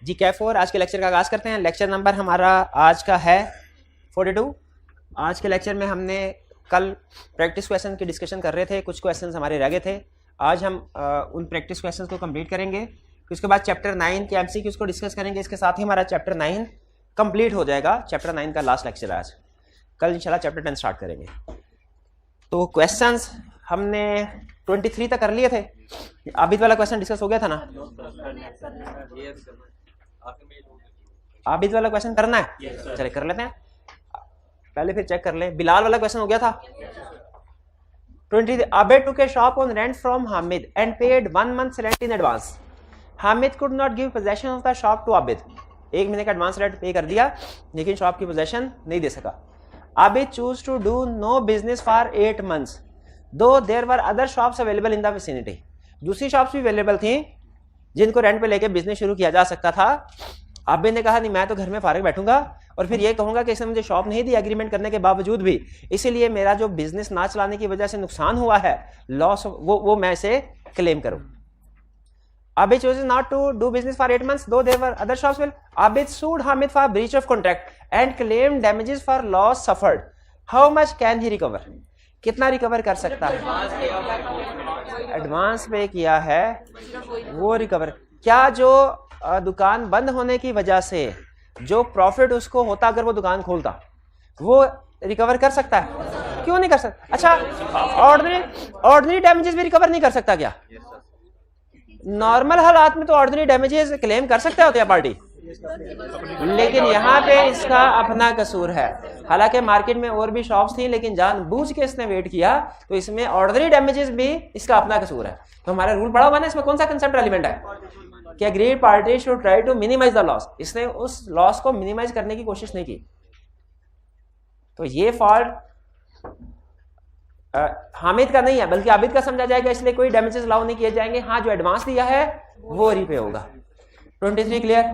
जी कैफ 4 आज के लेक्चर का आगाज़ करते हैं। लेक्चर नंबर हमारा आज का है 42। आज के लेक्चर में हमने कल प्रैक्टिस क्वेश्चन की डिस्कशन कर रहे थे, कुछ क्वेश्चंस हमारे रह गए थे। आज हम उन प्रैक्टिस क्वेश्चंस को कंप्लीट करेंगे, उसके बाद चैप्टर 9 के एमसीक्यूज को डिस्कस करेंगे। इसके साथ ही हमारा चैप्टर 9 कंप्लीट हो जाएगा। चैप्टर 9 का लास्ट लेक्चर है आज। कल इंशाल्लाह चैप्टर 10 स्टार्ट करेंगे। तो क्वेश्चंस हमने 23 तक कर लिए थे। आबिद वाला क्वेश्चन डिस्कस हो गया था ना? आबिद वाला क्वेश्चन करना है? चलिए कर लेते हैं, पहले फिर चेक कर लें। बिलाल वाला क्वेश्चन हो गया था। 23 Abid took a shop on rent from Hamid and paid 1 month rent in advance. Hamid could not give possession of the shop to Abid. 1 महीने का एडवांस रेंट पे कर दिया लेकिन शॉप की पोजेशन नहीं दे सका। Abid chose to do no business for 8 months though there were other shops available in the vicinity. दूसरी शॉप्स भी अवेलेबल थी जिनको रेंट पे लेके बिजनेस शुरू किया जा सकता था। आबिद ने कहा नहीं, मैं तो घर में फारिग बैठूंगा और फिर ये कहूंगा कि इसने मुझे शॉप नहीं दी एग्रीमेंट करने के बावजूद भी, इसीलिए मेरा जो बिजनेस ना चलाने की वजह से नुकसान हुआ है, लॉस, वो मैं इसे क्लेम करूं। Abid chose not to do business for 8 months though there were other shops available. Abid sued Hamid for breach of contract and claimed damages for loss suffered. How much can he recover? कितना recover कर सकता है? Advance पे किया है वो recover. क्या जो दुकान बंद होने की वजह से जो प्रॉफिट उसको होता अगर वो दुकान खोलता, वो रिकवर कर सकता है? क्यों नहीं कर सकता? अच्छा, ऑर्डिनरी डैमेजेस भी रिकवर नहीं कर सकता क्या? नॉर्मल हालात में तो ऑर्डिनरी डैमेजेस क्लेम कर सकता होता है पार्टी, लेकिन यहाँ पे इसका अपना कसूर है। हालांकि मार्केट में और भी शॉप्स थी लेकिन जानबूझ के इसने वेट किया, तो इसमें ऑर्डिनरी डैमेजेस भी इसका अपना कसूर है। तो हमारा रूल पड़ा हुआ ना, इसमें कौन सा कंसेप्ट रेलिवेंट है कि agreed party should try to minimize the loss. इसने उस लॉस को मिनिमाइज करने की कोशिश नहीं की, तो ये फॉल्ट हामिद का नहीं है बल्कि आबिद का समझा जाएगा, इसलिए कोई डैमेजेस अलाउ नहीं किए जाएंगे। हाँ, जो एडवांस दिया है वो रीपे होगा। 23 क्लियर?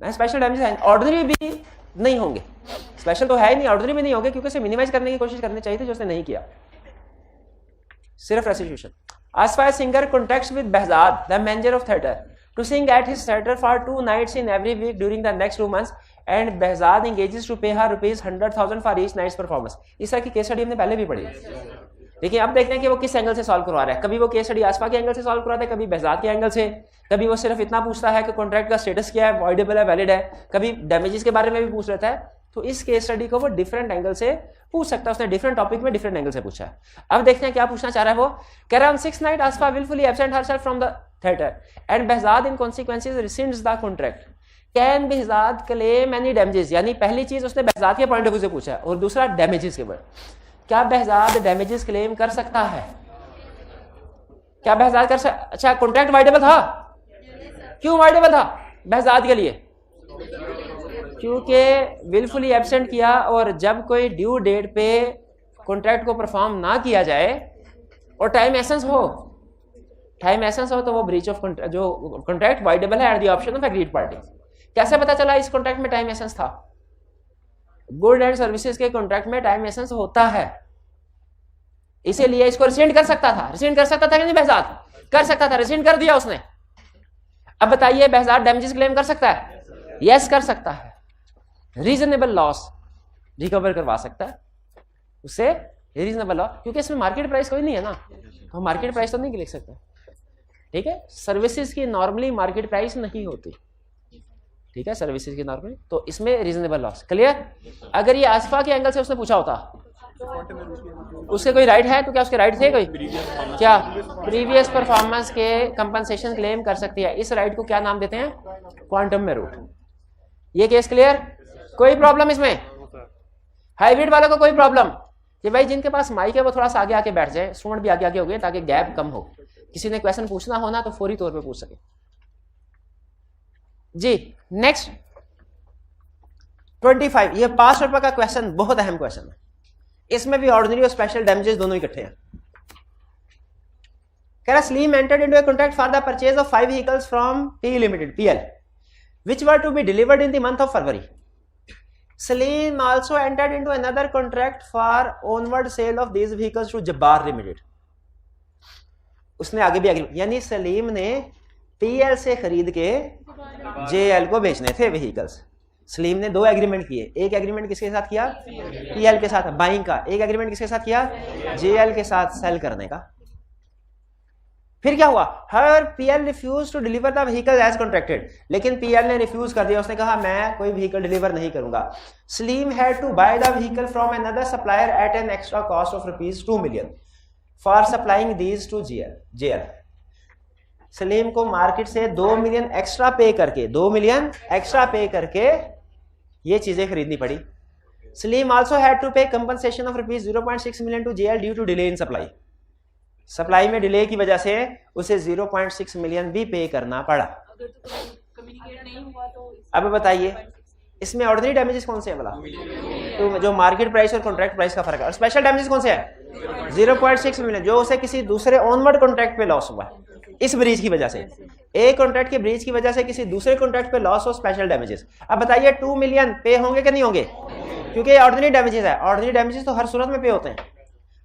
स्पेशल डैमेजेस ऑर्डिनरी भी नहीं होंगे, स्पेशल तो है ही नहीं, ऑर्डिनरी भी नहीं होंगे क्योंकि उसे मिनिमाइज करने की कोशिश करनी चाहिए थी जो उसने नहीं किया, सिर्फ restitution. Asfa singer contacts with Behzad, the manager of theatre, to sing at his theatre for 2 nights in every week during the next 2 months, and Behzad engages to pay her ₹100,000 for each night's performance. इस तरह की case study हमने पहले भी पढ़ी, लेकिन अब देखते हैं कि वो किस एंगल से सॉल्व करवा रहा है। कभी वो केस स्टडी आसफा के एंगल से सॉल्व करवाता है, कभी बेहजाद के एंगल से, कभी वो सिर्फ इतना पूछता है कि कॉन्ट्रैक्ट का स्टेटस क्या है, वॉइडेबल है, वैलिड है, कभी डैमेजेस के बारे में भी पूछ लेता है। तो इस केस स्टडी को वो डिफरेंट एंगल से पूछ सकता है, उसने डिफरेंट टॉपिक में डिफरेंट एंगल से पूछा है। अब देखते हैं क्या पूछना चाह रहा है वो। कह रहा है, on 6th night Asfa willfully absent herself from the theatre and Behzad in consequences rescinds the contract. Can Behzad claim any damages? यानी पहली चीज उसने बेहजाद के पॉइंट ऑफ व्यू से पूछा है और दूसरा डैमेजेस के ऊपर। क्या बेहजाद डैमेजेस क्लेम कर सकता है? क्या बेहजाद कर सकता? अच्छा, कॉन्ट्रैक्ट वाइडेबल था? क्यों वाइडेबल था बेहजाद के लिए? क्योंकि विलफुली एब्सेंट किया, और जब कोई ड्यू डेट पे कॉन्ट्रैक्ट को परफॉर्म ना किया जाए और टाइम एसेंस हो तो वो ब्रीच ऑफ कॉन्ट्रैक्ट, जो कॉन्ट्रैक्ट वाइडेबल है at the option of agreed party. कैसे पता चला इस कॉन्ट्रैक्ट में टाइम एसेंस था? गुड एंड सर्विसेज के कॉन्ट्रैक्ट में टाइम एसेंस होता है, इसीलिए इसको रिसेंड कर सकता था। रिसेंड कर सकता था कि नहीं बेहजाद? कर सकता था, रिसेंड कर दिया उसने। अब बताइए, बेहजाद डैमेजेस क्लेम कर सकता है? यस, कर सकता है। रीजनेबल लॉस रिकवर करवा सकता है उससे, रीजनेबल लॉस, क्योंकि इसमें मार्केट प्राइस कोई नहीं है ना, तो मार्केट प्राइस तो नहीं लिख सकते। ठीक है, सर्विसेज की नॉर्मली मार्केट प्राइस नहीं होती, ठीक है, सर्विसेज की नॉर्मली, तो इसमें रीजनेबल लॉस। क्लियर? अगर ये आसफा के एंगल से उसने पूछा होता, उसके कोई राइट है तो क्या उसके राइट थे कोई? क्या प्रीवियस परफॉर्मेंस के कंपनसेशन क्लेम कर सकती है? इस राइट को क्या नाम देते हैं? क्वांटम में रूट। ये केस क्लियर? कोई प्रॉब्लम इसमें? हाइब्रिड वालों को कोई प्रॉब्लम कि भाई जिनके पास माइक है वो थोड़ा सा आगे आके बैठ जाए, स्टूडेंट भी आगे आगे हो गए ताकि गैप कम हो, किसी ने क्वेश्चन पूछना हो ना तो फौरी तौर पे पूछ सके। जी नेक्स्ट 25, ये पास पेपर का क्वेश्चन बहुत अहम क्वेश्चन है। इसमें भी ऑर्डिनरी और स्पेशल डैमेजेस दोनों इकट्ठे हैं। कह रहा, Salim entered into a contract for the purchase of 5 vehicles from T limited PL which were to be delivered in the month of February. Salim also entered into another contract for onward sale of these vehicles to Jabbar Limited. उसने आगे भी आगे, यानी सलीम ने PL से खरीद के JL को बेचने थे व्हीकल्स। सलीम ने 2 एग्रीमेंट किए। एक एग्रीमेंट किसके साथ किया? पीएल के साथ बाइंग का। एक एग्रीमेंट किसके साथ किया? जेएल के साथ सेल करने का। फिर क्या हुआ? Her PL refuse to deliver the vehicle as contracted, लेकिन पीएल ने रिफ्यूज कर दिया। उसने कहा मैं कोई व्हीकल डिलीवर नहीं करूंगा। Salim had to buy the vehicle from another supplier at an extra cost of ₹2 million for supplying these to JL. Salim को मार्केट से 2 मिलियन एक्स्ट्रा पे करके 2 मिलियन एक्स्ट्रा पे करके ये चीजें खरीदनी पड़ी। Salim also had to pay compensation of ₹0.6 million to JL due to delay in supply. Supply में डिले की वजह से उसे 0.6 मिलियन भी पे करना पड़ा। अगर तो कम्युनिकेट नहीं हुआ तो अब बताइए इसमें ऑर्डिनरी डैमेजेस कौन से है वाला? तो जो मार्केट प्राइस और कॉन्ट्रैक्ट प्राइस का फर्क है। और स्पेशल डैमेजेस कौन से है? 0.6 मिलियन, जो उसे किसी दूसरे ऑनवर्ड कॉन्ट्रैक्ट पे लॉस हुआ इस ब्रीच की वजह से। एक कॉन्ट्रैक्ट के ब्रीच की वजह से किसी दूसरे कॉन्ट्रैक्ट पे लॉस हो, स्पेशल डैमेजेस। अब बताइए 2 मिलियन पे होंगे कि नहीं होंगे? क्योंकि ऑर्डिनरी डैमेजेस है। ऑर्डिनरी डैमेजेस तो हर सूरत में पे होते हैं।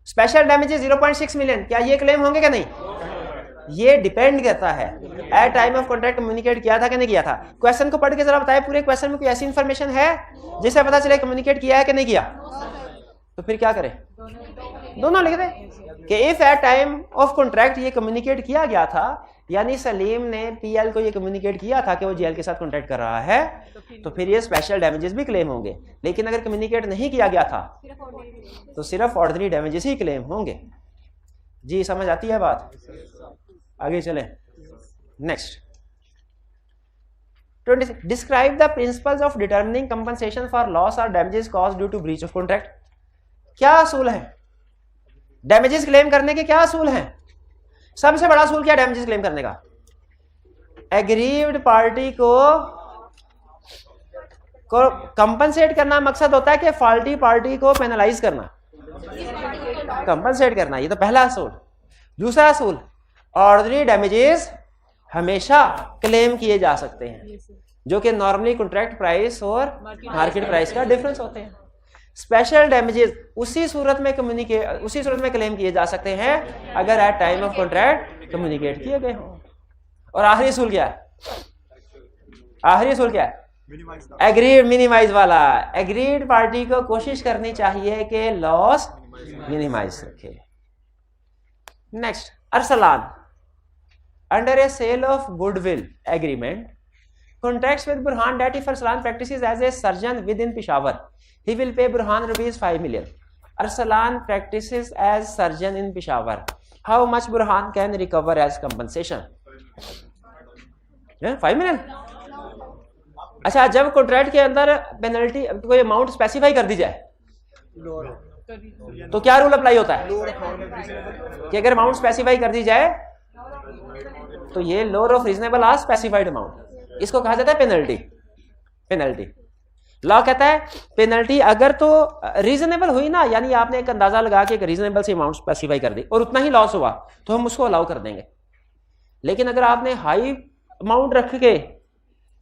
स्पेशल डैमेजेस 0.6 मिलियन, क्या ये क्लेम होंगे क्या नहीं? ये डिपेंड करता है at time of contract communicate किया था कि नहीं किया था। क्वेश्चन को पढ़ के जरा बताए पूरे क्वेश्चन में कोई ऐसी इंफॉर्मेशन है जिससे पता चले कम्युनिकेट किया है कि नहीं किया? तो फिर क्या करें? दोनों लिख दें कि if at time of contract ये कम्युनिकेट किया गया था, यानी सलीम ने पीएल को ये कम्युनिकेट किया था कि वो जेएल के साथ कॉन्ट्रैक्ट कर रहा है, तो फिर ये स्पेशल डैमेजेस भी क्लेम होंगे। लेकिन अगर कम्युनिकेट नहीं किया गया था तो सिर्फ ऑर्डिनरी डैमेजेस ही क्लेम होंगे। जी समझ आती है बात? आगे चले। Next 26, describe the principles of determining compensation for loss और damages caused due to breach of contract. क्या असूल है डैमेजेस क्लेम करने के? क्या असूल हैं? सबसे बड़ा असूल क्या डैमेजेस क्लेम करने का? एग्रीव्ड पार्टी को कंपनसेट करना मकसद होता है कि फॉल्टी पार्टी को पेनलाइज करना, कंपनसेट करना। ये तो पहला असूल। दूसरा असूल, ऑर्डिनरी डैमेजेस हमेशा क्लेम किए जा सकते हैं, जो कि नॉर्मली कॉन्ट्रैक्ट प्राइस और मार्केट प्राइस का डिफरेंस होते हैं। स्पेशल डैमेजेस उसी सूरत में क्लेम किए जा सकते हैं अगर at time of contract communicate किए गए हों। और आखिरी असूल क्या है? आखिरी असूल क्या है? एग्रीड मिनिमाइज वाला। एग्रीड पार्टी को कोशिश करनी चाहिए कि लॉस मिनिमाइज रखे। Next, Arsalan under a sale of goodwill agreement contracts with Burhan that if Arsalan practices as a surgeon within Peshawar, he will pay Burhan ₹5 million. Arsalan practices as surgeon in Peshawar. How much Burhan can recover as compensation? 5 million. अच्छा, जब contract के अंदर penalty कोई amount specify कर दी जाए तो क्या rule apply होता है कि अगर अमाउंट स्पेसिफाई कर दी जाए तो ये लोअर ऑफ रीजनेबल आज स्पेसिफाइड अमाउंट, इसको कहा जाता है पेनल्टी। पेनल्टी लॉ कहता है पेनल्टी अगर तो रीजनेबल हुई ना, यानी आपने एक अंदाजा लगा के एक रीजनेबल सी अमाउंट स्पेसिफाई कर दी और उतना ही लॉस हुआ तो हम उसको अलाउ कर देंगे। लेकिन अगर आपने हाई अमाउंट रख के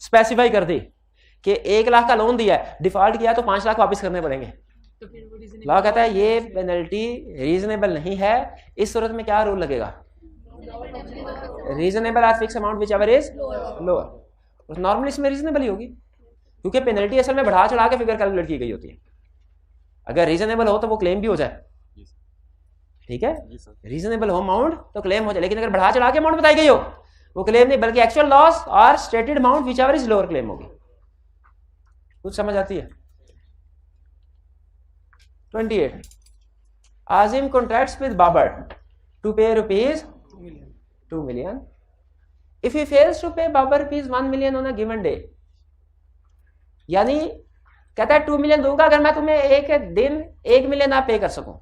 स्पेसिफाई कर दी कि 1 लाख का लोन दिया है, डिफॉल्ट किया तो 5 लाख वापस करने पड़ेंगे, लॉ कहता है ये पेनल्टी रीजनेबल नहीं है। इस सूरत में क्या रूल लगेगा? Reasonable eight fix amount whichever is lower. Normally इसमें रीजनेबल ही होगी क्योंकि पेनल्टी असल में बढ़ा चढ़ा के फिगर कैलकुलेट की गई होती है। अगर रीजनेबल हो तो वो क्लेम भी हो जाए, ठीक है, रीजनेबल हो अमाउंट तो क्लेम हो जाए। लेकिन अगर बढ़ा चढ़ा के अमाउंट बताई गई हो वो क्लेम नहीं, बल्कि एक्चुअल लॉस और stated amount whichever is lower claim होगी। कुछ समझ आती है? 28, आजिम कॉन्ट्रैक्ट्स विद बाबर टू पे ₹2 million. If he fails to pay Babar ₹1 million on a given day, यानी कहता है 2 मिलियन दूंगा अगर मैं तुम्हें एक दिन 1 मिलियन ना पे कर सकूं।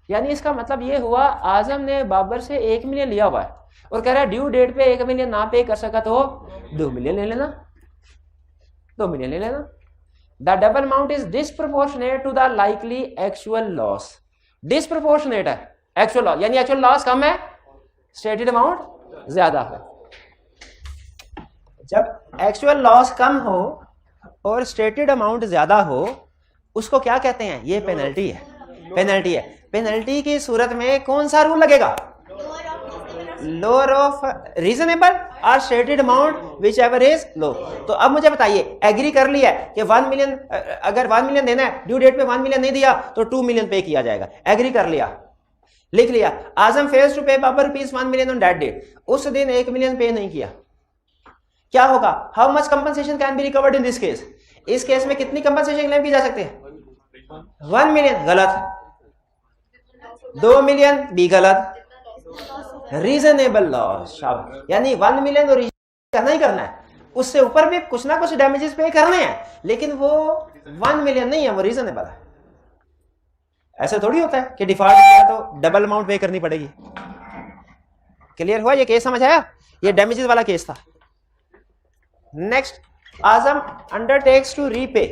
यानी इसका मतलब ये हुआ आजम ने बाबर से 1 मिलियन लिया हुआ है और कह रहा है ड्यू डेट पे 1 मिलियन ना पे कर सका तो 2 मिलियन ले लेना, 2 मिलियन ले लेना। The double amount is disproportionate to the likely actual loss. Disproportionate है एक्चुअल लॉस, यानी एक्चुअल लॉस कम है, स्टेटेड अमाउंट ज्यादा है। जब एक्चुअल लॉस कम हो और स्टेटेड अमाउंट ज्यादा हो उसको क्या कहते हैं? ये पेनल्टी है। पेनल्टी है। पेनल्टी की सूरत में कौन सा रूल लगेगा? Lower of reasonable or stated amount whichever is low. तो अब मुझे बताइए, एग्री कर लिया कि 1 मिलियन, अगर 1 मिलियन देना है, ड्यू डेट पे 1 मिलियन नहीं दिया तो 2 मिलियन पे किया जाएगा, एग्री कर लिया, लिख लिया। आजम fails to pay Babar ₹1 million on that date, उस दिन 1 मिलियन पे नहीं किया, क्या होगा? How much compensation can be recovered in this case? इस केस में कितनी कंपनसेशन क्लेम की जा सकती है? 1 मिलियन, गलत। 2 मिलियन भी गलत। रीजनेबल लॉस, यानी 1 मिलियन तो करना ही करना है, उससे ऊपर भी कुछ ना कुछ डैमेजेस पे करने हैं, लेकिन वो 1 मिलियन नहीं है, वो रीजनेबल है। ऐसा थोड़ी होता है कि डिफॉल्ट किया तो डबल अमाउंट पे करनी पड़ेगी। क्लियर हुआ? ये केस समझ आया? ये डैमेजेस वाला केस था। Next, Azam undertakes to repay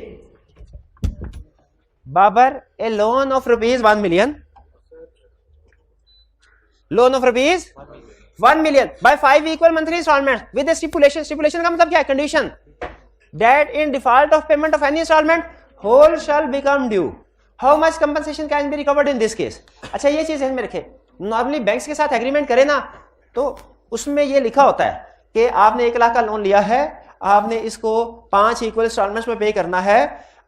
Babar a loan of ₹1 million, loan of ₹1 million by 5 equal monthly instalment with stipulation. Stipulation का मतलब क्या है? Condition that in default of payment of any instalment whole shall become due. How much compensation can be recovered in this case? अच्छा, ये चीज ध्यान में रखें, नॉर्मली बैंक्स के साथ एग्रीमेंट करें ना, तो उसमें ये लिखा होता है कि आपने 1 लाख का लोन लिया है, आपने इसको 5 इक्वल इंस्टॉलमेंट्स में पे करना है।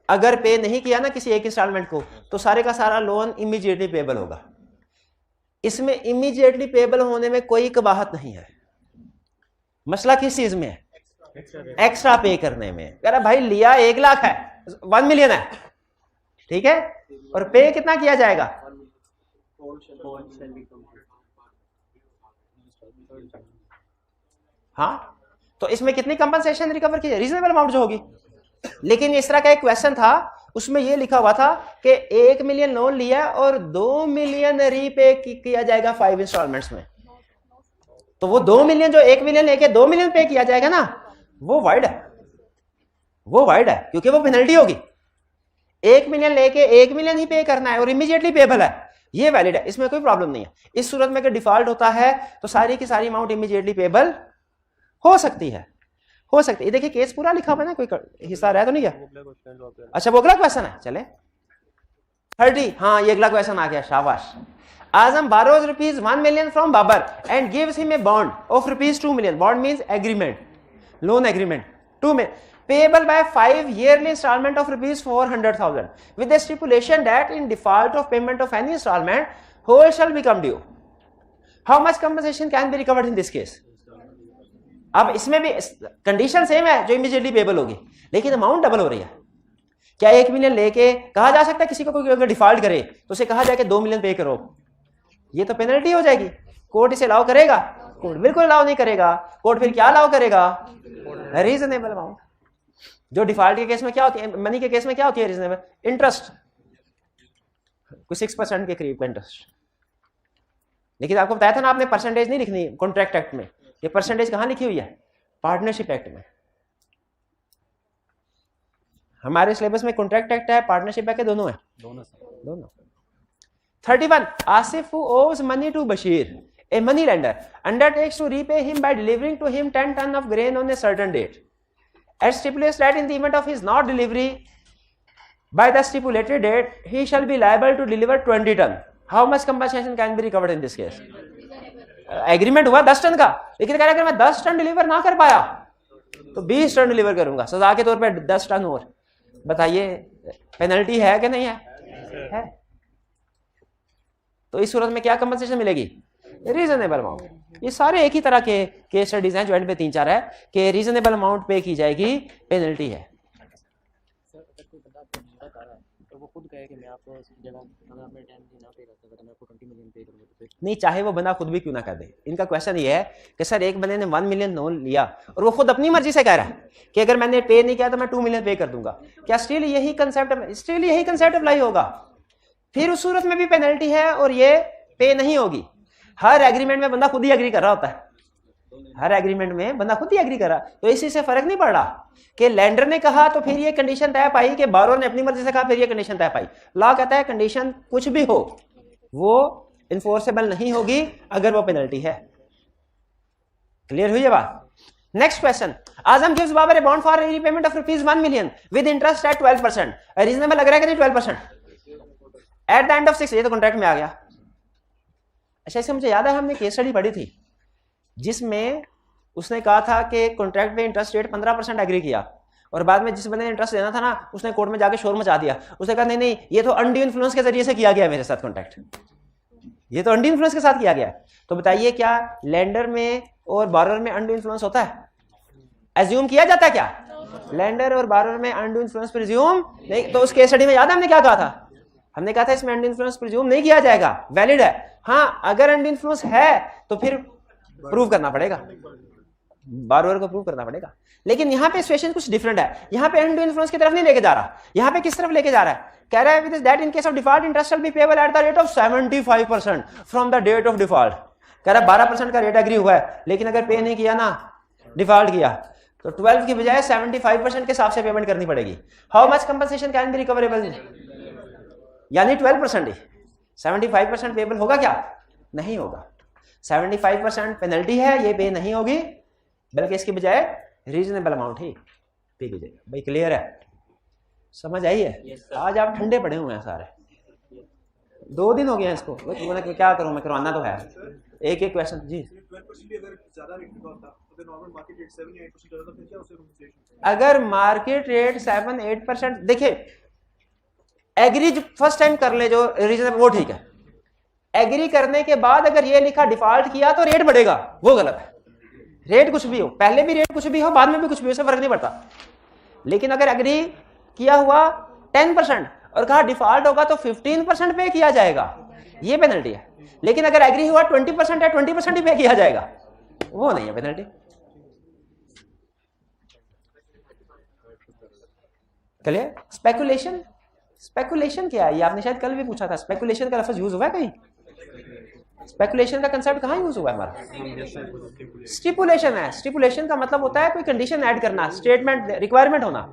अगर पे नहीं किया ना किसी एक इंस्टॉलमेंट को, तो सारे का सारा लोन इमीडिएटली पेबल होगा। इसमें इमीडिएटली पेबल होने में कोई कबाहत नहीं है। मसला किस चीज में है? एक्स्ट्रा पे करने में। कह रहा भाई लिया 1 लाख है, 1 मिलियन है, ठीक है, और पे कितना किया जाएगा? हाँ, तो इसमें कितनी कंपनसेशन रिकवर की? रीजनेबल अमाउंट जो होगी। लेकिन इस तरह का एक क्वेश्चन था, उसमें यह लिखा हुआ था कि 1 मिलियन लोन लिया और 2 मिलियन रीपे किया जाएगा 5 इंस्टॉलमेंट्स में। तो वो 2 मिलियन जो 1 मिलियन लेके 2 मिलियन पे किया जाएगा ना, वो वाइड है, वो वाइड है, क्योंकि वो पेनल्टी होगी। 1 मिलियन लेके 1 मिलियन ही पे करना है और इमीडिएटली पेबल है, ये वैलिड है, इसमें कोई प्रॉब्लम नहीं है। इस सूरत में अगर डिफॉल्ट होता है तो सारी की सारी अमाउंट इमीडिएटली पेबल हो सकती है, हो सकती है। देखिए केस पूरा लिखा हुआ है ना, कोई हिस्सा रहा तो नहीं है? अच्छा, वो अगला क्वेश्चन है, चले 30। हाँ, ये अगला क्वेश्चन आ गया, शाबाश। आजम borrows ₹1 million from Babar and gives him a bond of ₹2 million. Bond means agreement, loan agreement. 2 million payable by 5 yearly installment of ₹400,000 with the stipulation that in default of payment of any installment, whole shall become due. How much compensation can be recovered in this case? अब इसमें भी condition same है जो immediately payable होगी, लेकिन amount double हो रही है। क्या 1 मिलियन लेके कहा जा सकता है किसी को, कोई अगर डिफॉल्ट करे तो उसे कहा जाए कि 2 मिलियन पे करो? ये तो पेनल्टी हो जाएगी। कोर्ट इसे अलाउ करेगा? कोर्ट बिल्कुल अलाउ नहीं करेगा। कोर्ट फिर क्या अलाउ करेगा? Reasonable amount. जो डिफॉल्ट के केस में क्या होती है, मनी के केस में क्या होती है रीजनेबल? इंटरेस्ट, कुछ 6% के करीब का इंटरेस्ट। लेकिन आपको बताया था ना, आपने परसेंटेज नहीं लिखनी कॉन्ट्रैक्ट एक्ट में। ये परसेंटेज कहां लिखी हुई है? पार्टनरशिप एक्ट में। हमारे सिलेबस में कॉन्ट्रैक्ट एक्ट है, पार्टनरशिप एक्ट है, दोनों है, दोनों। 31. Asif, who owes money to Bashir, a money lender, undertakes to repay him by delivering to him 10 tons of grain on a certain date. It stipulates that in the event of his not delivery by the stipulated date, he shall be liable to deliver 20 tons. How much compensation can be recovered in this case? Agreement हुआ 10 ton का, लेकिन कह रहा है अगर मैं 10 ton deliver ना कर पाया तो 20 टन डिलीवर करूंगा, सजा के तौर पे 10 टन और। बताइए पेनल्टी है कि नहीं है? तो इस सूरत में क्या कंपनसेशन मिलेगी? Reasonable amount. ये सारे एक ही तरह के केस स्टडीज हैं, ज्वाइंट पे 3-4 है कि रीजनेबल अमाउंट पे की जाएगी, पेनल्टी है। तो वो खुद कहे कि मैं आपको जगह अगर मैं 10 दिन ना पे करता तो मैं आपको 20 मिलियन पे करूंगा, तो नहीं, चाहे वो बंदा खुद भी क्यों ना कर दे। इनका क्वेश्चन ये है कि सर एक बंदे ने 1 मिलियन लोन लिया और वो खुद अपनी मर्जी से कह रहा है कि अगर मैंने पे नहीं किया तो मैं 2 मिलियन पे कर दूंगा, क्या स्टिल यही कंसेप्ट अप्लाई होगा? फिर उस सूरत में भी पेनल्टी है और ये पे नहीं होगी। हर एग्रीमेंट में बंदा खुद ही एग्री कर रहा होता है, हर एग्रीमेंट में बंदा खुद ही एग्री कर रहा, तो इसी से फर्क नहीं पड़ रहा कि लेंडर ने कहा तो फिर ये कंडीशन तय पाई, कि बारो ने अपनी मर्जी से कहा फिर ये कंडीशन तय पाई। लॉ कहता है कंडीशन कुछ भी हो वो इन्फोर्सेबल नहीं होगी अगर वो पेनल्टी है। क्लियर हुई है बात? Next question, Azam gives Babar a bond for repayment of ₹1 million with interest at 12%। Reasonable लग रहा है कि नहीं 12%? एट द एंड ऑफ 6, ये तो कॉन्ट्रैक्ट में आ गया। अच्छा, इससे मुझे याद है हमने केस स्टडी पढ़ी थी जिसमें उसने कहा था कि कॉन्ट्रैक्ट पे इंटरेस्ट रेट 15% एग्री किया, और बाद में जिस बंदे ने इंटरेस्ट देना था ना, उसने कोर्ट में जाके शोर मचा दिया। उसने कहा नहीं नहीं, ये तो अनड्यू इन्फ्लुएंस के जरिए से किया गया है मेरे साथ कॉन्ट्रैक्ट, ये तो अनड्यू इन्फ्लुएंस के साथ किया गया है। तो बताइए क्या लेंडर में और बारोर में अनड्यू इन्फ्लुएंस होता है? एज्यूम किया जाता है क्या? लेंडर और बारोर में अनड्यू इन्फ्लुएंस प्रिज्यूम नहीं। तो उस केस स्टडी में याद है हमने क्या कहा था? हमने कहा था इसमें अनड्यू इन्फ्लुएंस प्रिज्यूम नहीं किया जाएगा, वैलिड है। हाँ, अगर अनड्यू इन्फ्लुएंस है तो फिर प्रूव करना पड़ेगा, बारोर को प्रूव करना पड़ेगा। लेकिन यहाँ पे सिचुएशन कुछ डिफरेंट है। यहाँ पे अनड्यू इन्फ्लुएंस की तरफ नहीं लेके जा रहा, यहाँ पे किस तरफ लेके जा रहा है? कह रहा है with that in case of default interest shall be payable at the rate of 75% from the date of default. कह रहा है 12% का रेट एग्री हुआ है, लेकिन अगर पे नहीं किया ना, डिफॉल्ट किया, तो 12 की बजाय 75% के हिसाब से पेमेंट करनी पड़ेगी। How much compensation can B recoverable? यानी 12% ही। 75% पेबल होगा क्या? नहीं होगा। 75% पेनल्टी है, ये पे नहीं होगी, बल्कि इसकी बजाय रीजनेबल अमाउंट ही पे की जाएगी। भाई क्लियर है? समझ आई है? आज आप ठंडे पड़े हुए हैं सारे, 2 दिन हो गए हैं इसको। क्या करूं मैं, करवाना तो है। एक एक क्वेश्चन जी। अगर मार्केट रेट 7-8%, देखिए एग्री फर्स्ट टाइम कर ले जो रीजनेबल, वो ठीक है। एग्री करने के बाद अगर ये लिखा डिफॉल्ट किया तो रेट बढ़ेगा, वो गलत है। रेट कुछ भी हो, पहले भी रेट कुछ भी हो, बाद में भी कुछ भी हो, उससे फर्क नहीं पड़ता। लेकिन अगर एग्री किया हुआ 10% और कहा डिफॉल्ट होगा तो 15% पे किया जाएगा, ये पेनल्टी है। लेकिन अगर एग्री हुआ 20% है, 20% ही पे किया जाएगा, वो नहीं है पेनल्टी। क्लियर? स्पेकुलेशन, स्पेकुलेशन क्या है? ये आपने शायद कल भी पूछा था। स्पेकुलेशन का लफ्ज यूज हुआ है कहीं? स्पेकुलेशन का कंसेप्ट कहां यूज हुआ है हमारा? स्टिपुलेशन है। स्टिपुलेशन का मतलब होता है कोई कंडीशन ऐड करना, स्टेटमेंट, रिक्वायरमेंट होना।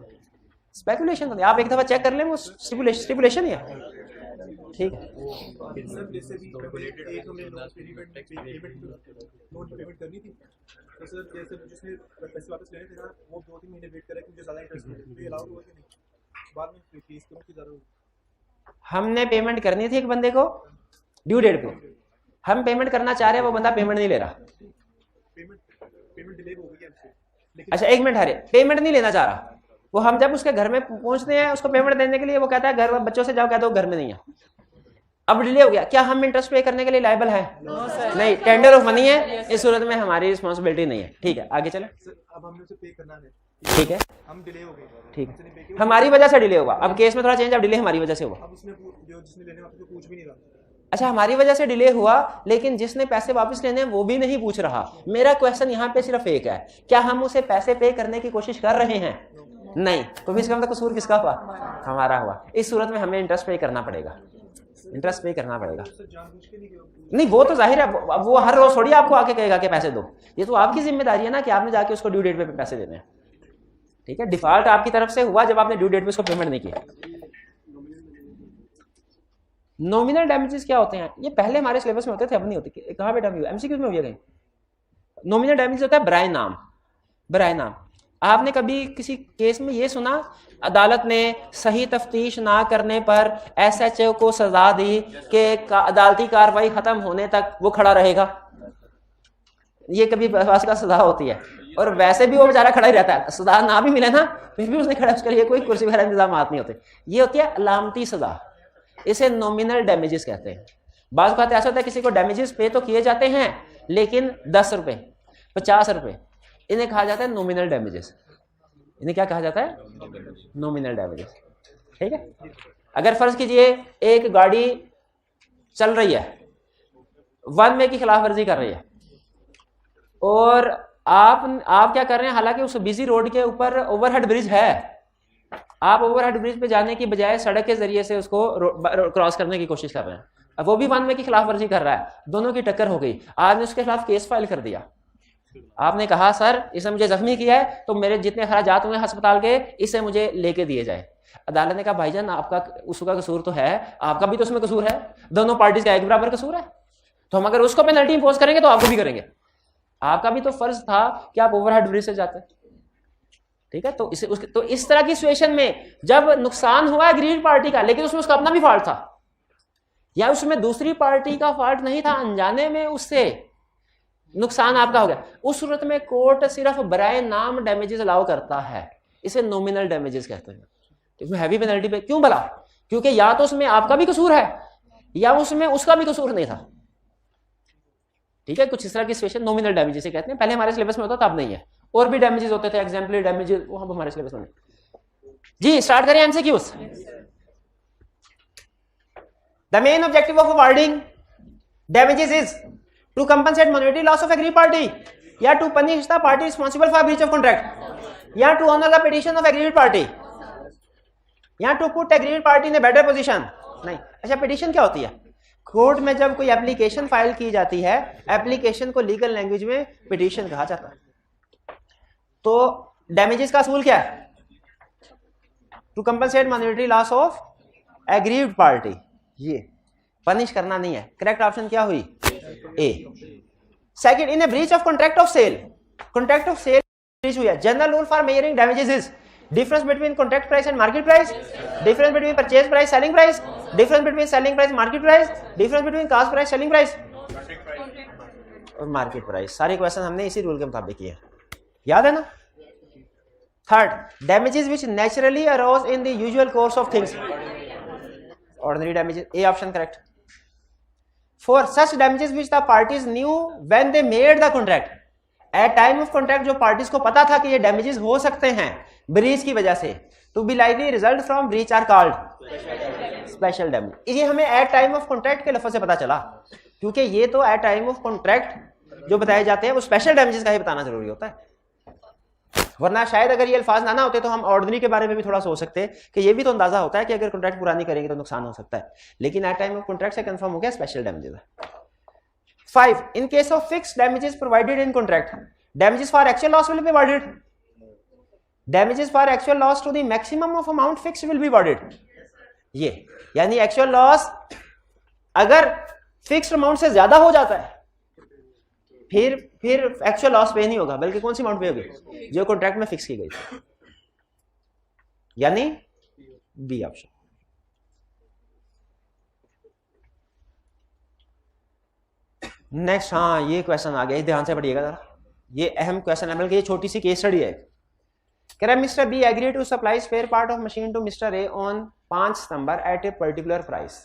स्पेकुलेशन तो नहीं, आप एक दफा चेक कर लें, वो स्टिपुलेशन ही है। ठीक है। हमने पेमेंट करनी थी एक बंदे को ड्यू डेट पे, हम पेमेंट करना चाह रहे हैं, वो बंदा पेमेंट नहीं ले रहा। अच्छा एक मिनट, हरे पेमेंट नहीं लेना चाह रहा वो। हम जब उसके घर में पहुंचते हैं उसको पेमेंट देने के लिए, वो कहता है घर बच्चों से जाओ कह दो घर में नहीं है। अब डिले हो गया, क्या हम इंटरेस्ट पे करने के लिए लायबल है? नहीं, टेंडर ऑफ मनी है, इस सूरत में हमारी रिस्पॉन्सिबिलिटी नहीं है। ठीक है, आगे चले। अब हमने उसे पे करना है, ठीक है, हम डिले हो गए, ठीक है, हमारी वजह से डिले होगा। अब केस में थोड़ा चेंज, अब डिले हमारी वजह से होगा। अब उसने जो जिसने लेने वाले पूछ भी नहीं रहा। अच्छा, हमारी वजह से डिले हुआ, लेकिन जिसने पैसे वापस लेने वो भी नहीं पूछ रहा। मेरा क्वेश्चन यहाँ पे सिर्फ एक है, क्या हम उसे पैसे पे करने की कोशिश कर रहे हैं? नहीं, तो फिर इसका मतलब कसूर किसका हुआ? हमारा हुआ। इस सूरत में हमें इंटरेस्ट पे करना पड़ेगा, इंटरेस्ट पे करना पड़ेगा। नहीं वो तो जाहिर है, वो हर रोज थोड़ी आपको आके कहेगा कि पैसे दो। ये तो आपकी जिम्मेदारी है ना कि आपने जाके उसको ड्यू डेट पे पैसे देने हैं। ठीक है, डिफॉल्ट आपकी तरफ से हुआ जब आपने ड्यू डेट पे उसको पेमेंट नहीं किया। नॉमिनल डैमेजेस क्या होते हैं? ये पहले हमारे सिलेबस में होते थे, अब नहीं होते। कहाँ पे डैमेज एमसीक्यूज में हुआ कहीं? नॉमिनल डैमेज होता है बराए नाम। बराए नाम आपने कभी किसी केस में ये सुना अदालत ने सही तफ्तीश ना करने पर एसएचओ को सजा दी कि अदालती कार्रवाई खत्म होने तक वो खड़ा रहेगा? ये कभी बहस का सजा होती है, और वैसे भी वो बेचारा खड़ा ही रहता है। सजा ना भी मिले ना, फिर भी उसने खड़ा, उसके लिए कोई कुर्सी वगैरह इंतजाम नहीं होते। ये होती है अलामती सजा, इसे नॉमिनल डैमेजेस कहते हैं। बात कहते ऐसा होता है किसी को डैमेजेस पे तो किए जाते हैं, लेकिन 10 रुपए 50 रुपए, इन्हें कहा जाता है नॉमिनल डैमेजेस। इन्हें क्या कहा जाता है? Nominal damages. ठीक है, अगर फर्ज कीजिए एक गाड़ी चल रही है, 1 वे की खिलाफ वर्जी कर रही है, और आप क्या कर रहे हैं, हालांकि उस बिजी रोड के ऊपर ओवरहेड ब्रिज है, आप ओवरहेड ब्रिज पे जाने की बजाय सड़क के जरिए से उसको क्रॉस करने की कोशिश कर रहे हैं। अब वो भी 1 वे की खिलाफ वर्जी कर रहा है, दोनों की टक्कर हो गई, आपने उसके खिलाफ केस फाइल कर दिया। आपने कहा सर इसने मुझे जख्मी किया है, तो मेरे जितने खर्चात हुए अस्पताल के इसे मुझे लेके दिए जाए। अदालत ने कहा भाईजान आपका उसका कसूर तो है, आपका भी तो उसमें कसूर है, दोनों पार्टीज का एक बराबर कसूर है, तो हम अगर उसको पेनल्टी इंपोज करेंगे तो आपको भी करेंगे। आपका भी तो फर्ज था कि आप ओवरहेड ब्रिज से जाते। ठीक है, तो इस तरह की सिचुएशन में जब नुकसान हुआ एग्रीड पार्टी का, लेकिन उसमें उसका अपना भी फॉल्ट था, या उसमें दूसरी पार्टी का फॉल्ट नहीं था, अनजाने में उससे नुकसान आपका हो गया। उस सूरत में कोर्ट सिर्फ बराए नाम डैमेजेस अलाउ करता है, इसे नॉमिनल डैमेजेस कहते हैं। इसमें हैवी पेनल्टी पे क्यों भला? क्योंकि या तो उसमें आपका भी कसूर है या उसमें उसका भी कसूर नहीं था। ठीक है, कुछ इस तरह की सिचुएशन नॉमिनल डैमेजेस से कहते हैं। पहले हमारे सिलेबस में होता था, अब नहीं है। और भी डैमेजेस होते थे, एग्जाम्पलरी डैमेजेस, वो हम हमारे सिलेबस में। जी स्टार्ट करें MCQs. The main objective of awarding damages is to compensate monetary loss of agree party, या to punish the party responsible for breach of contract, या to honour the petition of agreed party, या to put agreed party in a better position. नहीं, अच्छा petition क्या होती है? Court में जब कोई एप्लीकेशन फाइल की जाती है, एप्लीकेशन को लीगल लैंग्वेज में पिटीशन कहा जाता है। तो डैमेजेस का असूल क्या है? To compensate monetary loss of agreed party, ये पनिश करना नहीं है। करेक्ट ऑप्शन क्या हुई? A. Second, in a breach of contract of sale, contract of sale breach हुई है। General rule for measuring damages is difference between contract price and market price, difference between purchase price selling price, difference between selling price market price, difference between cost price selling price और market price। सारे question हमने इसी rule के मुताबिक किए, याद है ना? Third, damages which naturally arose in the usual course of things, ordinary damages, A option correct। For such damages which the parties knew when they made the contract, at time of contract जो parties को पता था कि ये damages हो सकते हैं breach की वजह से, to be likely result from breach are called special damage। ये हमें at time of contract के लफ्ज़ से पता चला, क्योंकि ये तो at time of contract जो बताए जाते हैं वो special damages का ही बताना जरूरी होता है। वरना शायद अगर ये अल्फाज ना होते तो हम ऑर्डिनरी के बारे में भी थोड़ा सोच सकते कि ये भी तो अंदाजा होता है कि अगर कॉन्ट्रैक्ट पूरा नहीं करेंगे तो नुकसान हो सकता है, लेकिन एट टाइम ऑफ कॉन्ट्रैक्ट से कंफर्म हो गया स्पेशल डैमेजेस है। 5, in case of fixed damages provided in contract, damages for actual loss will be awarded, damages for actual loss to the maximum of amount fixed will be awarded। ये यानी actual loss अगर fixed amount से ज्यादा हो जाता है फिर actual loss पे नहीं होगा, बल्कि कौन सी अमाउंट पे होगी? जो कॉन्ट्रैक्ट में फिक्स की गई थी, यानी बी ऑप्शन। नेक्स्ट, हाँ ये क्वेश्चन आ गया, ध्यान से पढ़िएगा जरा, ये अहम क्वेश्चन है, बल्कि ये छोटी सी केस स्टडी है। कह रहा है mister B agree to supply spare part of machine to mister A on 5 September at a particular price.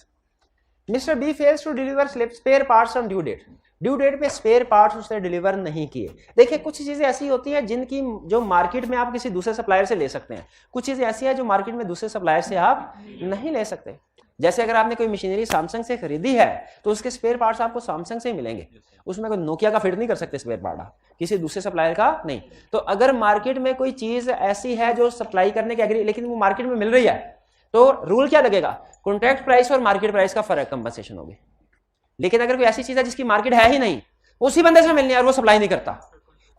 Mister B fails to deliver spare parts on due date, due date पे spare parts उसने deliver नहीं किए। देखिए कुछ चीजें ऐसी होती हैं जिनकी जो मार्केट में आप किसी दूसरे सप्लायर से ले सकते हैं, कुछ चीजें ऐसी है जो मार्केट में दूसरे सप्लायर से आप नहीं ले सकते। जैसे अगर आपने कोई मशीनरी सैमसंग से खरीदी है तो उसके स्पेयर पार्ट्स आपको सैमसंग से ही मिलेंगे, उसमें कोई नोकिया का फिट नहीं कर सकते स्पेयर पार्ट आप, किसी दूसरे सप्लायर का नहीं। तो अगर मार्केट में कोई चीज ऐसी है जो सप्लाई करने के एग्री लेकिन वो मार्केट में मिल रही है, तो रूल क्या लगेगा? कॉन्ट्रैक्ट प्राइस और मार्केट प्राइस का फर्क कंपनसेशन होगी। लेकिन अगर कोई ऐसी चीज है जिसकी मार्केट है ही नहीं, उसी बंदे से मिलनी है और वो सप्लाई नहीं करता,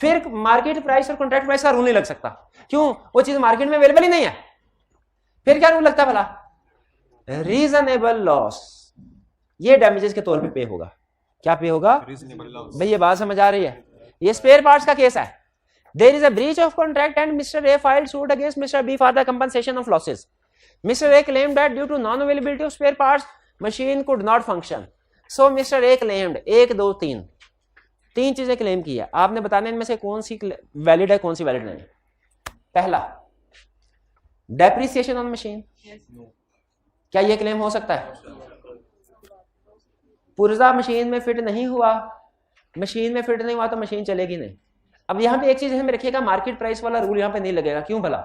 फिर मार्केट प्राइस और कॉन्ट्रैक्ट प्राइस का रूल नहीं लग सकता। क्यों? वो चीज मार्केट में अवेलेबल ही नहीं है। फिर क्या रूल लगता है भला? रीजनेबल लॉस, ये डैमेजेस के तौर पे पे होगा। क्या पे होगा भाई? ये बात समझ आ रही है? ये स्पेयर पार्ट्स का केस है। There is a breach of contract and mister A filed suit against mister B for the compensation of losses. Mister A claimed that due to non availability of spare parts machine could not function. So mister A claimed 1 2 3 तीन चीजें claim की है। आपने बताने इनमें से कौन सी valid है कौन सी वैलिड नहीं। पहला, डेप्रिसिएशन ऑन मशीन, क्या ये क्लेम हो सकता है? पुर्जा मशीन में फिट नहीं हुआ, मशीन में फिट नहीं हुआ तो मशीन चलेगी नहीं। अब यहाँ पे एक चीज में रखिएगा, मार्केट प्राइस वाला रूल यहाँ पे नहीं लगेगा। क्यों भला?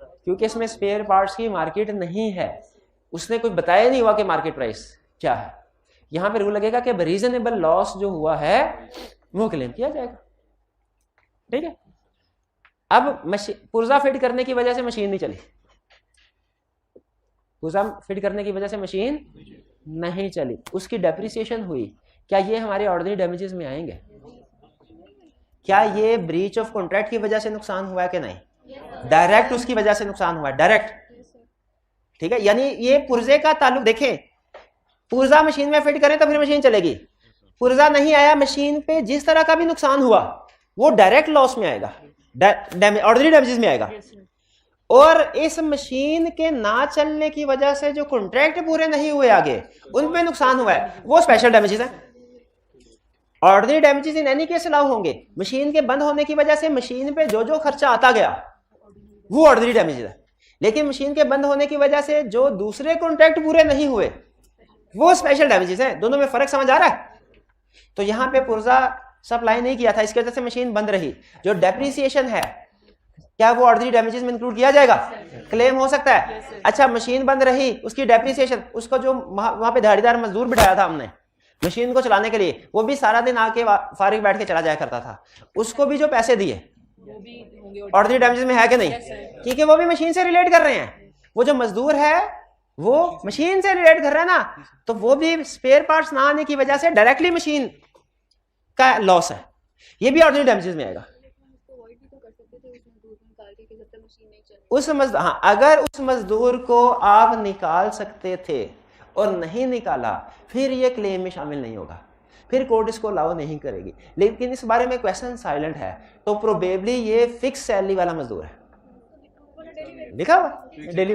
क्योंकि इसमें स्पेयर पार्ट्स की मार्केट नहीं है, उसने कुछ बताया नहीं हुआ कि मार्केट प्राइस क्या है। यहाँ पे रूल लगेगा कि रीजनेबल लॉस जो हुआ है वो क्लेम किया जाएगा। ठीक है। अब पुर्जा फिट करने की वजह से मशीन नहीं चली, पुर्जा फिट करने की वजह से मशीन नहीं चली, उसकी डेप्रिसिएशन हुई, क्या ये हमारे ऑर्डिनरी डैमेजेस में आएंगे? क्या ये ब्रीच ऑफ कॉन्ट्रैक्ट की वजह से नुकसान हुआ है कि नहीं? डायरेक्ट उसकी वजह से नुकसान हुआ है, डायरेक्ट। ठीक है, यानी ये पुर्जे का ताल्लुक देखें, पुर्जा मशीन में फिट करें तो फिर मशीन चलेगी, पुर्जा नहीं आया मशीन पे, जिस तरह का भी नुकसान हुआ वो डायरेक्ट लॉस में आएगा, ऑर्डिनरी डैमेजेस में आएगा। और इस मशीन के ना चलने की वजह से जो कॉन्ट्रैक्ट पूरे नहीं हुए आगे उनपे नुकसान हुआ है वो स्पेशल डैमेजेस है। Ordinary damages in any case allow होंगे। मशीन के बंद होने की वजह से मशीन पे जो जो खर्चा आता गया वो ऑर्डिनरी डैमेजेस है, लेकिन मशीन के बंद होने की वजह से जो दूसरे कॉन्ट्रैक्ट पूरे नहीं हुए वो स्पेशल डैमेजेस हैं। दोनों में फर्क समझ आ रहा है? तो यहां पे पुर्जा सप्लाई नहीं किया था, इसकी वजह से मशीन बंद रही, जो डेप्रिसिएशन है क्या वो ऑर्डिनरी डैमेजेस में इंक्लूड किया जाएगा? क्लेम हो सकता है। अच्छा, मशीन बंद रही, उसकी डेप्रिसिएशन, उसको जो वहां पे दिहाड़ीदार मजदूर बिठाया था हमने मशीन को चलाने के लिए, वो भी सारा दिन आके फारिग बैठ के चला जाया करता था, उसको भी जो पैसे दिए वो भी होंगे ऑर्डिनरी डैमेजेस में है कि नहीं? क्योंकि वो भी मशीन से रिलेट कर रहे हैं। वो जो मजदूर है वो मशीन से रिलेट कर रहा है ना, तो वो भी स्पेयर पार्ट्स ना आने की वजह से डायरेक्टली मशीन का लॉस है, ये भी ऑर्डिनरी डैमेजेस में आएगा। हाँ, अगर उस मजदूर को आप निकाल सकते थे और नहीं निकाला फिर ये क्लेम में शामिल नहीं होगा, फिर कोर्ट इसको अलाउ नहीं करेगी। लेकिन इस बारे में क्वेश्चन साइलेंट है, तो प्रोबेबली ये फिक्स सैलरी वाला मजदूर है। लिखा हुआ डेली,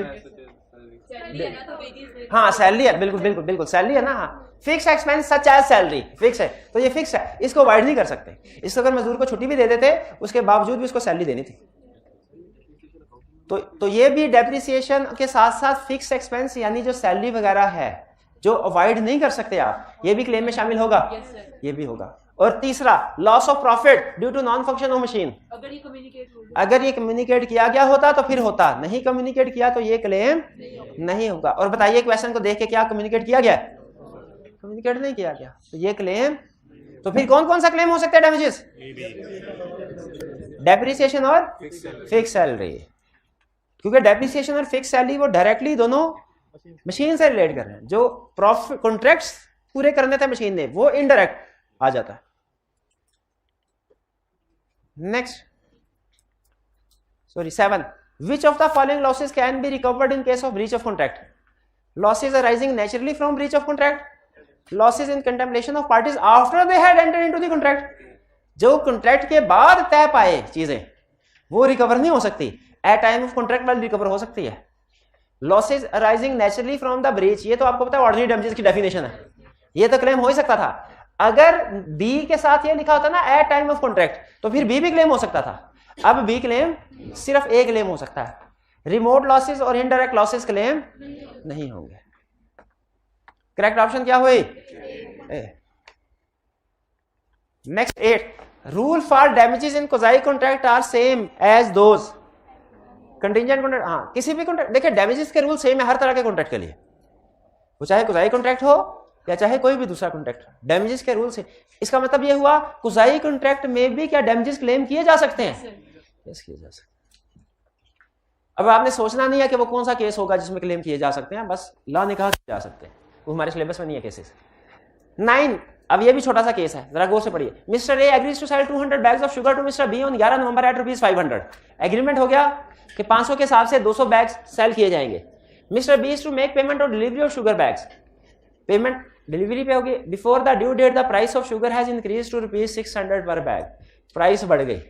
हाँ सैलरी है, बिल्कुल बिल्कुल बिल्कुल सैलरी है ना। हाँ, fix expense such as salary fix है, तो ये फिक्स है, इसको अवॉइड नहीं कर सकते। इसको अगर मजदूर को छुट्टी भी दे देते उसके बावजूद भी उसको सैलरी देनी थी। तो ये भी डेप्रिसिएशन के साथ साथ फिक्स एक्सपेंस यानी जो सैलरी वगैरह है जो अवॉइड नहीं कर सकते आप, ये भी क्लेम में शामिल होगा। ये भी होगा। और तीसरा, loss of profit due to non function of machine. अगर ये कम्युनिकेट किया गया होता तो फिर होता, नहीं कम्युनिकेट किया तो ये क्लेम नहीं होगा। और बताइए क्वेश्चन को देख के क्या कम्युनिकेट किया गया? कम्युनिकेट नहीं किया गया, तो ये क्लेम। तो फिर कौन कौन सा क्लेम हो सकता है डैमेजेस? डेप्रिसिएशन और फिक्स सैलरी, क्योंकि डेप्रिसिएशन और फिक्स सैलरी वो डायरेक्टली दोनों मशीन से रिलेट कर रहे हैं। जो प्रॉफिट कॉन्ट्रैक्ट्स पूरे करने थे मशीन ने वो इनडायरेक्ट आ जाता है। Next, sorry 7, which of the following losses can be recovered in case of breach of contract? Losses arising naturally from breach of contract, losses in contemplation of parties after they had entered into the contract. जो contract के बाद तय पाए चीजें वो recover नहीं हो सकती, एट टाइम ऑफ कॉन्ट्रैक्ट वाली रिकवर हो सकती है। Losses arising naturally from the breach, ये तो आपको पता है ऑर्डिनरी डैमेजेस की डेफिनेशन है, ये तो क्लेम हो ही सकता था। अगर बी के साथ ये लिखा होता ना एट टाइम ऑफ कॉन्ट्रैक्ट, तो फिर बी भी क्लेम हो सकता था। अब बी क्लेम सिर्फ ए क्लेम हो सकता है, रिमोट लॉसेस और इनडायरेक्ट लॉसेस क्लेम नहीं होंगे। करेक्ट ऑप्शन क्या हुई? Next 8, rule for damages in quasi contract are same as those contingent contract. हाँ, किसी भी कॉन्ट्रैक्ट, देखिए डैमेजेस के रूल सेम है हर तरह के कॉन्ट्रैक्ट के लिए, वो चाहे कुजाई कॉन्ट्रैक्ट हो या चाहे कोई भी दूसरा कॉन्ट्रैक्ट, डैमेजेस के रूल से। इसका मतलब ये हुआ कुजाई कॉन्ट्रैक्ट में भी क्या डैमेजेस क्लेम किए जा सकते हैं? यस, किए जा सकते हैं। अब आपने सोचना नहीं है कि वो कौन सा केस होगा जिसमें क्लेम किए जा सकते हैं, बस लॉ ने कहा किए जा सकते हैं, वो हमारे सिलेबस में नहीं है केसेस। 9, अब ये भी छोटा सा केस है, जरा गौर से पढ़िए। Mister A agrees to sell 200 bags of sugar to mister B on 11 November at ₹500। Agreement हो गया कि 500 के हिसाब से 200 बैग्स सेल किए जाएंगे। Mister B is to make payment of delivery of sugar bags, payment delivery पे होगी। Before the due date the price of sugar has increase to ₹600 per bag, price बढ़ गई।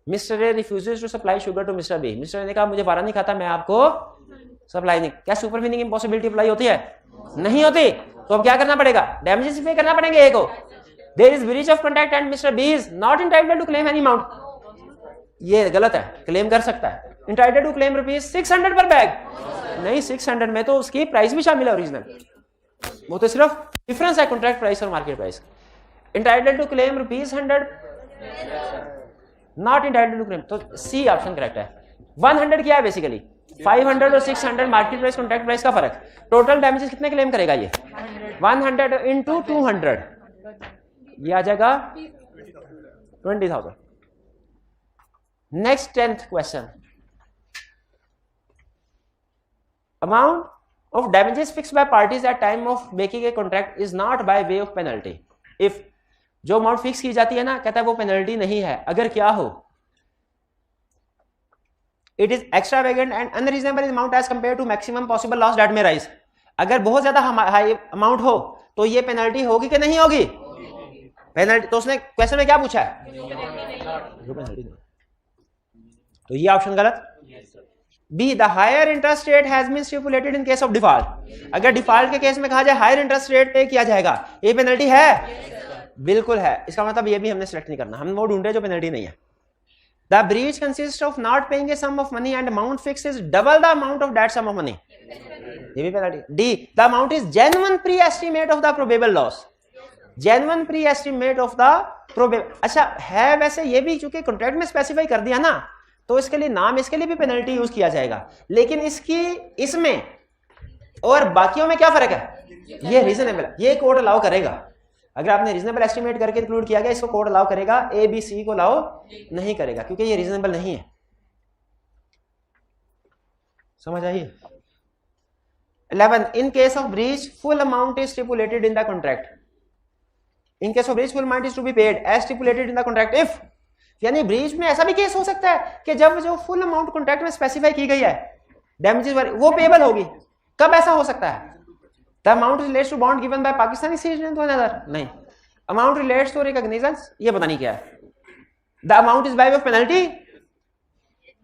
Mister A refuses to supply sugar to mister B, mister A ने कहा मुझे वारा नहीं खाता, मैं आपको सप्लाई नहीं। क्या सुपरवीनिंग इम्पॉसिबिलिटी अप्लाई होती है? नहीं होती। तो अब क्या करना पड़ेगा? डैमेजेस पे करना पड़ेंगे ए को। There is breach of contract and mister B is not entitled to claim any amount, ये गलत है, क्लेम कर सकता है। Entitled to claim ₹600 per bag, नहीं 600 में तो उसकी प्राइस भी शामिल है ओरिजिनल, वो तो सिर्फ डिफरेंस है कॉन्ट्रैक्ट प्राइस और market price. Entitled to claim ₹100, not entitled to claim, तो सी ऑप्शन करेक्ट है। 100 क्या है बेसिकली? 500 और 600 मार्केट प्राइस कॉन्ट्रैक्ट प्राइस का फर्क। टोटल डैमेजेस कितने क्लेम करेगा ये? 100 इंटू 200, ये आ जाएगा 20,000। Next 10th question, amount of damages fixed by parties at time of making a contract is not by way of penalty if, जो amount fix की जाती है ना, कहता है वो पेनल्टी नहीं है अगर क्या हो, it is extravagant and unreasonable in amount as compared to maximum possible loss that may rise। अगर बहुत ज्यादा हाई अमाउंट हो तो ये पेनल्टी होगी कि नहीं होगी? पेनल्टी, तो उसने क्वेश्चन में क्या पूछा है? पेनल्टी नहीं, तो ये ऑप्शन गलत। B, the higher interest rate has been stipulated in case of default, अगर डिफॉल्ट के केस में कहा जाए हायर इंटरेस्ट रेट पे किया जाएगा, ये पेनल्टी है? बिल्कुल है, इसका मतलब ये भी हमने सेलेक्ट नहीं करना, हम वो ढूंढे जो पेनल्टी नहीं है। The breach consist of not paying a sum of money and amount fix is double the amount of that sum of money, ये भी penalty. D the amount is genuine pre estimate of the probable loss, genuine pre estimate of the probable. अच्छा है वैसे ये भी, चूंकि contract में specify कर दिया ना, तो इसके लिए नाम, इसके लिए भी पेनल्टी यूज किया जाएगा, लेकिन इसकी इसमें और बाकियों में क्या फर्क है, ये रीजनेबल, ये कोड अलाउ करेगा। अगर आपने रीजनेबल एस्टिमेट करके इंक्लूड किया गया, इसको कोड अलाउ करेगा, ए बी सी को अलाउ नहीं करेगा, क्योंकि ये रीजनेबल नहीं है। समझ आई? 11 in case of breach full amount is stipulated in the contract, in case of breach full amount is to be paid as stipulated in the contract if, यानी ब्रीच में ऐसा भी केस हो सकता है कि जब जो फुल अमाउंट कॉन्ट्रैक्ट में स्पेसिफाई की गई है डैमेजेस वाली, वो पेएबल होगी। कब ऐसा हो सकता है? The amount relates to bond given by Pakistani citizen to another, नहीं, अमाउंट रिलेट्स टू रिकॉग्निजेंस, ये पता नहीं क्या है। The amount is by way of penalty,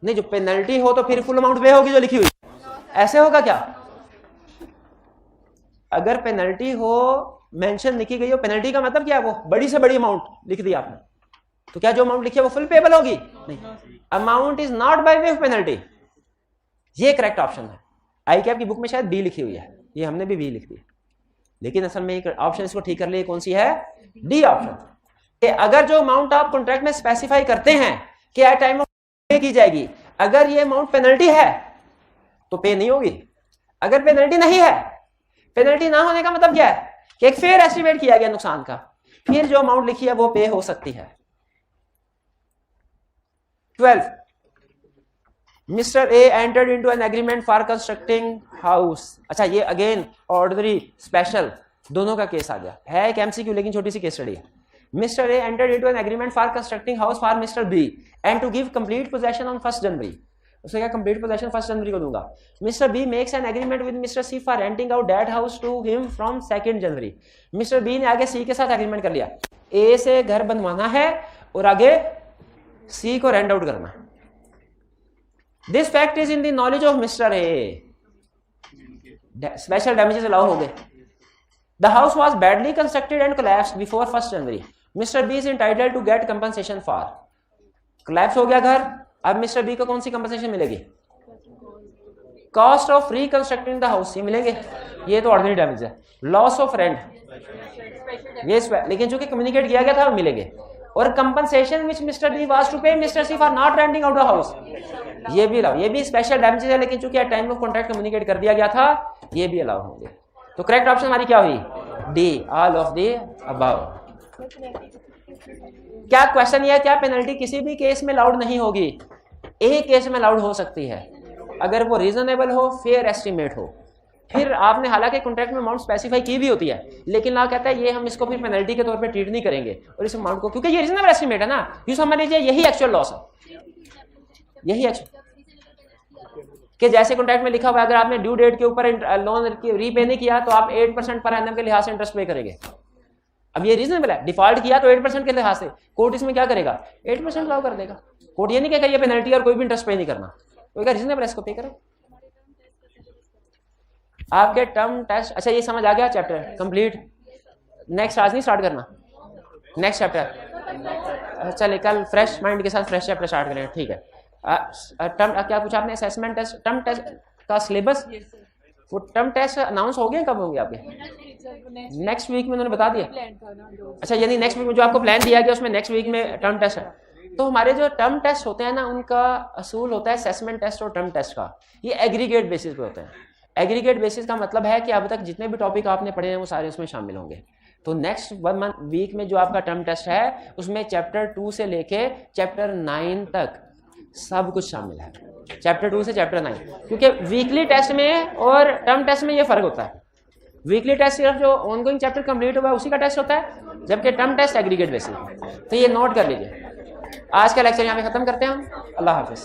नहीं, जो पेनल्टी हो तो फिर फुल अमाउंट पे होगी जो लिखी हुई, ऐसे होगा क्या? अगर पेनल्टी हो, मेंशन लिखी गई हो, पेनल्टी का मतलब क्या है, वो बड़ी से बड़ी अमाउंट लिख दी आपने, तो क्या जो अमाउंट लिखी है वो फुल पेएबल होगी? नहीं, amount is not bye way of penalty, ये करेक्ट ऑप्शन है। आई कैप की बुक में शायद बी लिखी हुई है, ये हमने भी बी लिख दी, लेकिन असल में एक ऑप्शन इसको ठीक कर लिए, कौन सी है? D option. कि अगर जो अमाउंट आप कॉन्ट्रैक्ट में स्पेसिफाई करते हैं कि एट टाइम ऑफ पे की जाएगी, अगर ये अमाउंट पेनल्टी है तो पे नहीं होगी। अगर पेनल्टी नहीं है, पेनल्टी ना होने का मतलब क्या है कि एक फेयर एस्टिमेट किया गया नुकसान का, फिर जो अमाउंट लिखी है वो पे हो सकती है। 12 mister A entered into an agreement for constructing house. अच्छा, ये अगेन ऑर्डिनरी स्पेशल दोनों का केस आ गया है, एक एमसीक्यू लेकिन छोटी सी केस स्टडी है। Mister A entered into an agreement for constructing house for mister B and to give complete possession on 1 January. उसने क्या कंप्लीट पोजेशन 1 जनवरी को दूंगा। Mister B makes an agreement with mister C for renting out that house to him from 2 January. Mister B ने आगे सी के साथ agreement कर लिया, ए से घर बनवाना है और आगे सी को रेंट आउट करना। This fact is in the knowledge of mister A, special damages allow हो गए। The house was badly constructed and collapsed before 1 January. Mister B is entitled to get compensation for, collapse हो गया घर, अब mister B को कौन सी compensation मिलेगी? Cost of reconstructing the house, ये मिलेंगे, ये तो ऑर्डिनरी डैमेज है। लॉस ऑफ रेंट, ये लेकिन चूंकि कम्युनिकेट किया गया था वो मिलेंगे। और compensation which mister B was to pay mister C for not renting out the house, ये भी अलाउ, ये भी स्पेशल डैमेजेस है, लेकिन चूंकि at time of contract communicate कर दिया गया था, ये भी अलाउ होंगे। तो करेक्ट ऑप्शन हमारी क्या हुई? D, all of the above. क्या क्वेश्चन ये, क्या पेनल्टी किसी भी केस में अलाउड नहीं होगी? एक केस में अलाउड हो सकती है, अगर वो रीजनेबल हो, फेयर एस्टिमेट हो। फिर आपने हालांकि कॉन्ट्रैक्ट में अमाउंट स्पेसिफाई की भी होती है, लेकिन लॉ कहता है ये हम इसको फिर पेनल्टी के तौर पे ट्रीट नहीं करेंगे, और इस अमाउंट को, क्योंकि ये रीजनेबल एस्टिमेट है ना, यूं समझ लीजिए यही एक्चुअल लॉस है, यही एक्चुअल, कि जैसे कॉन्ट्रैक्ट में लिखा हुआ है अगर आपने ड्यू डेट के ऊपर लोन रीपे नहीं किया तो आप 8% पर एनम के लिहाज से इंटरेस्ट पे करेंगे। अब ये रीजनेबल है, डिफॉल्ट किया तो 8% के लिहाज से कोर्ट इसमें क्या करेगा? 8% अलाउ कर देगा। कोर्ट ये नहीं कहेगा ये पेनल्टी और कोई भी इंटरेस्ट पे नहीं करना, तो रीजनेबल है, इसको पे करो। आपके टर्म टेस्ट, अच्छा ये समझ आ गया, चैप्टर कंप्लीट। नेक्स्ट आज नहीं स्टार्ट करना, नेक्स्ट चैप्टर चले, कल फ्रेश माइंड के साथ फ्रेश चैप्टर स्टार्ट करें, ठीक है। टर्म क्या पूछा आपने? असेसमेंट टेस्ट, टर्म टेस्ट का सिलेबस, वो टर्म टेस्ट अनाउंस हो गए, कब होंगे आपके? नेक्स्ट वीक में उन्होंने बता दिया। अच्छा, यानी नेक्स्ट वीक में जो आपको प्लान दिया गया उसमें नेक्स्ट वीक में टर्म टेस्ट है। तो हमारे जो टर्म टेस्ट होते हैं ना, उनका असूल होता है असेसमेंट टेस्ट और टर्म टेस्ट का, ये एग्रीगेट बेसिस पे होते हैं। एग्रीगेट बेसिस का मतलब है कि अब तक जितने भी टॉपिक आपने पढ़े हैं वो सारे उसमें शामिल होंगे। तो नेक्स्ट 1 मंथ वीक में जो आपका टर्म टेस्ट है उसमें चैप्टर 2 से लेके चैप्टर 9 तक सब कुछ शामिल है, चैप्टर 2 से चैप्टर 9। क्योंकि वीकली टेस्ट में और टर्म टेस्ट में ये फर्क होता है। वीकली टेस्ट सिर्फ जो ऑनगोइंग चैप्टर कंप्लीट हुआ है उसी का टेस्ट होता है, जबकि टर्म टेस्ट एग्रीगेट बेसिस। तो ये नोट कर लीजिए। आज का लेक्चर यहाँ पे खत्म करते हैं हम। अल्लाह हाफिज।